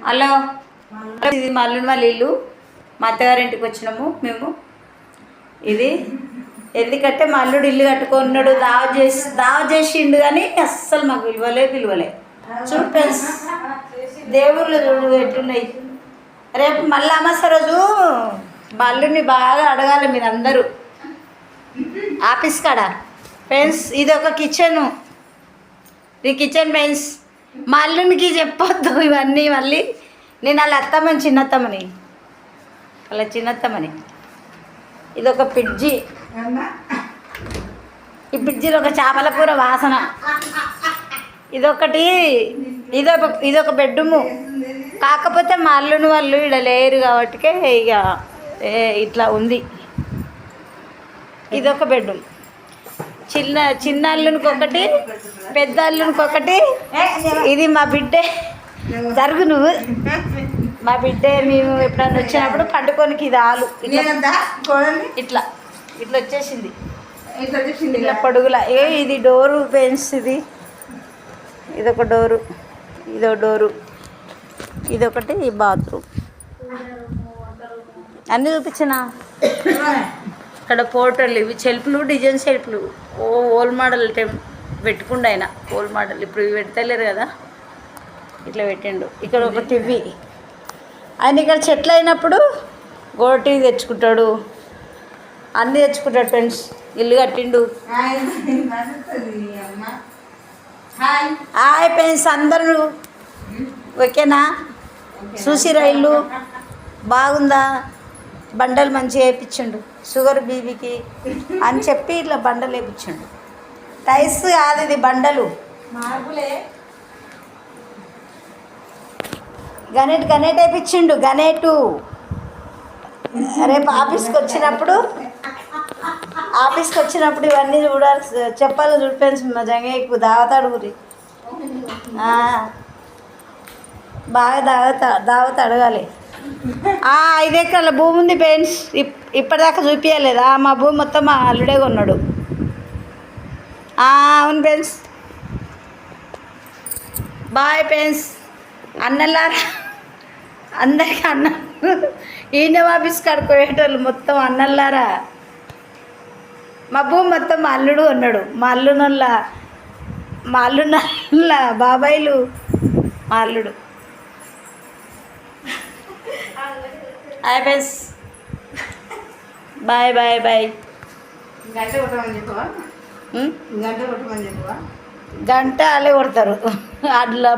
Hello, ఇది మా అల్లుని వాళ్ళ ఇల్లు. మా అత్తగారింటికి వచ్చినాము మేము. ఇది ఎందుకంటే మా అల్లుడు ఇల్లు కట్టుకున్నాడు, దావ చేసిండు కానీ అస్సలు మాకు పిలవలే. చూడు ఫ్రెండ్స్, దేవుళ్ళు చూడు ఎట్లున్నాయి. రేపు మళ్ళీ అమాస రోజు మా అల్లుడిని బాగా అడగాలి మీరు అందరూ ఆఫీస్ కాడ. ఫ్రెండ్స్, ఇది ఒక కిచెను, ఇది కిచెన్ ఫ్రెండ్స్. మా అల్లునికి చెప్పొద్దు ఇవన్నీ. మళ్ళీ నేను వాళ్ళ అత్తమ్మని, చిన్నత్తమ్మని, వాళ్ళ చిన్నత్తమ్మని. ఇదొక పిడ్జి, ఈ పిడ్జిలో ఒక చేపల కూర వాసన. ఇదొక బెడ్రూము. కాకపోతే మా అల్లుని వాళ్ళు ఇక్కడ లేరు కాబట్టి ఇక ఇట్లా ఉంది. ఇదొక బెడ్రూమ్. చిన్న అల్లునికి ఒకటి, పెద్ద అల్లునికి ఒకటి. ఇది మా బిడ్డే, జరుగు నువ్వు. మా బిడ్డే మేము ఎప్పుడన్నా వచ్చినప్పుడు పండుకోనికి ఇది ఆలు ఇట్లా వచ్చేసింది, ఇట్లా పొడుగులా. ఇది డోరు ఫ్రెండ్స్. ఇదొక డోరు, ఇదో డోరు, ఇదొకటి బాత్రూమ్. అన్నీ చూపించిన. ఇక్కడ ఫోటోలు, ఇవి షెల్ఫ్లు, డిజైన్ షెల్ఫ్లు. ఓల్డ్ మోడల్ పెట్టుకుండు ఆయన, ఓల్డ్ మోడల్. ఇప్పుడు ఇవి పెడతలేరు కదా, ఇట్లా పెట్టిండు. ఇక్కడ ఒక టీవీ. ఆయన ఇక్కడ చెట్లు అయినప్పుడు గోడ టీవీ తెచ్చుకుంటాడు, అన్నీ తెచ్చుకుంటాడు ఫ్రెండ్స్. ఇల్లు కట్టిండు. హాయ్ ఫ్రెండ్స్ అందరూ, ఓకేనా? చూసిరా ఇల్లు బాగుందా? బండలు మంచిగా వేయించిండు, షుగర్ బీబీకి అని చెప్పి ఇట్లా బండలు వేయించిండు. టైల్స్ కాదు ఇది, బండలు, మార్బులే. గణేట్ వేయించిండు, గణేటు. రేపు ఆఫీస్కి వచ్చినప్పుడు ఇవన్నీ చూడాలి, చెప్పాలి. చూడు ఫ్రెండ్స్, మా జంగయ్యకు దావతాడు గురి బాగా దావత అడగాలి. 5 ఎకరాల భూమి ఉంది ఫ్రెండ్స్. ఇప్పటిదాకా చూపించలేదా? మా భూమి మొత్తం మా అల్లుడే కొన్నాడు. అవును ఫ్రెండ్స్. బాయ్ ఫ్రెండ్స్, అన్నలారా అందరికీ అన్న. ఈయన ఆఫీస్ కడుక్కోయేటోళ్ళు మొత్తం అన్నలారా. మా భూమి మొత్తం మా అల్లుడు కొన్నాడు. మా అల్లునల్ల బాబాయిలు మా అల్లుడు. Hi friends, bye bye bye. గంట వాళ్ళే కొడతారు అట్లా.